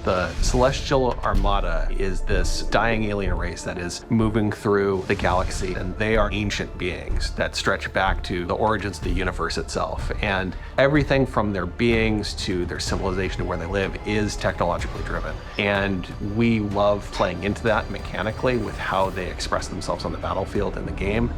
The Celestial Armada is this dying alien race that is moving through the galaxy, and they are ancient beings that stretch back to the origins of the universe itself. And everything from their beings to their civilization to where they live is technologically driven. And we love playing into that mechanically with how they express themselves on the battlefield in the game.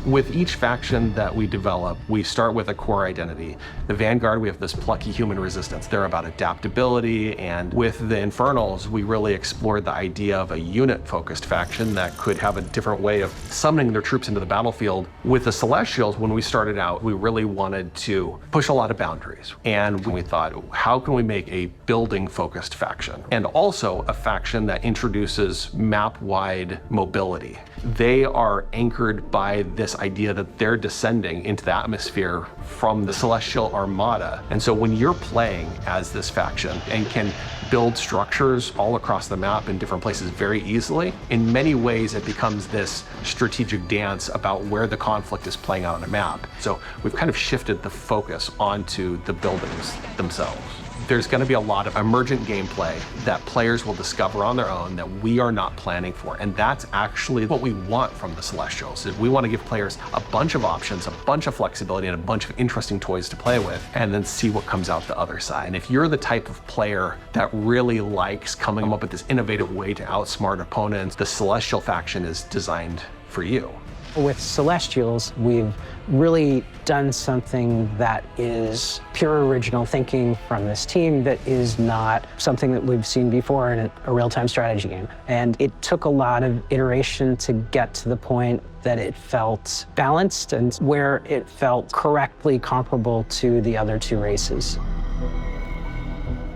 With each faction that we develop, we start with a core identity. The Vanguard, we have this plucky human resistance. They're about adaptability, and with the Infernals, we really explored the idea of a unit-focused faction that could have a different way of summoning their troops into the battlefield. With the Celestials, when we started out, we really wanted to push a lot of boundaries. And we thought, how can we make a building-focused faction? And also a faction that introduces map-wide mobility. They are anchored by this idea that they're descending into the atmosphere from the Celestial Armada. And so when you're playing as this faction and can build structures all across the map in different places very easily, in many ways it becomes this strategic dance about where the conflict is playing out on a map. So we've kind of shifted the focus onto the buildings themselves. There's going to be a lot of emergent gameplay that players will discover on their own that we are not planning for. And that's actually what we want from the Celestials. Is we want to give players a bunch of options, a bunch of flexibility, and a bunch of interesting toys to play with, and then see what comes out the other side. And if you're the type of player that really likes coming up with this innovative way to outsmart opponents, the Celestial faction is designed for you. With Celestials, we've really done something that is pure original thinking from this team that is not something that we've seen before in a real-time strategy game. And it took a lot of iteration to get to the point that it felt balanced and where it felt correctly comparable to the other two races.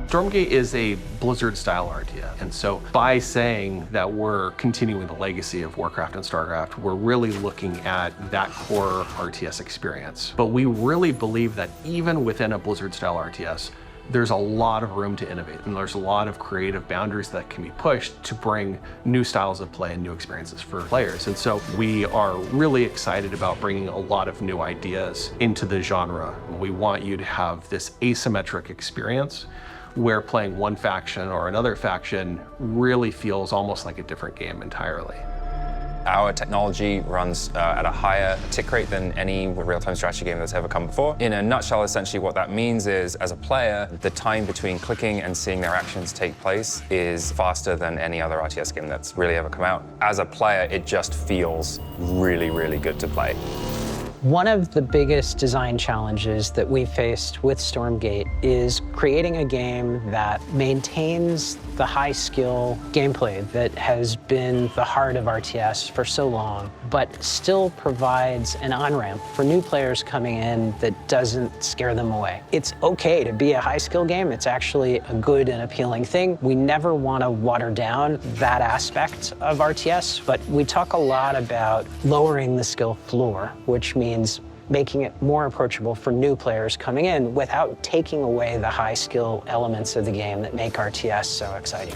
Stormgate is a Blizzard-style RTS, and so by saying that we're continuing the legacy of Warcraft and StarCraft, we're really looking at that core RTS experience. But we really believe that even within a Blizzard-style RTS, there's a lot of room to innovate, and there's a lot of creative boundaries that can be pushed to bring new styles of play and new experiences for players. And so we are really excited about bringing a lot of new ideas into the genre. We want you to have this asymmetric experience where playing one faction or another faction really feels almost like a different game entirely. Our technology runs at a higher tick rate than any real-time strategy game that's ever come before. In a nutshell, essentially what that means is, as a player, the time between clicking and seeing their actions take place is faster than any other RTS game that's really ever come out. As a player, it just feels really, really good to play. One of the biggest design challenges that we faced with Stormgate is creating a game that maintains the high-skill gameplay that has been the heart of RTS for so long, but still provides an on-ramp for new players coming in that doesn't scare them away. It's okay to be a high-skill game. It's actually a good and appealing thing. We never want to water down that aspect of RTS, but we talk a lot about lowering the skill floor, which means making it more approachable for new players coming in without taking away the high skill elements of the game that make RTS so exciting.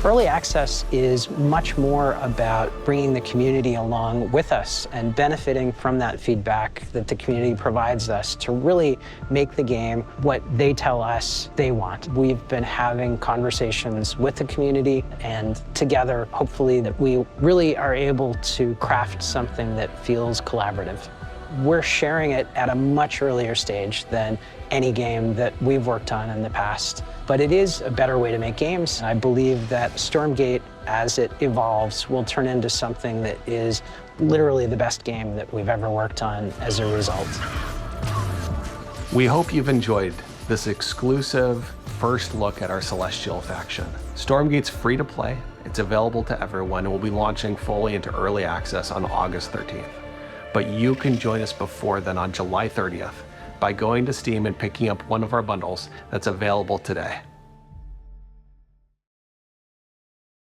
Early access is much more about bringing the community along with us and benefiting from that feedback that the community provides us to really make the game what they tell us they want. We've been having conversations with the community, and together, hopefully, that we really are able to craft something that feels collaborative. We're sharing it at a much earlier stage than any game that we've worked on in the past. But it is a better way to make games. I believe that Stormgate, as it evolves, will turn into something that is literally the best game that we've ever worked on as a result. We hope you've enjoyed this exclusive first look at our Celestial faction. Stormgate's free to play. It's available to everyone, and we'll be launching fully into early access on August 13th. But you can join us before then on July 30th by going to Steam and picking up one of our bundles that's available today.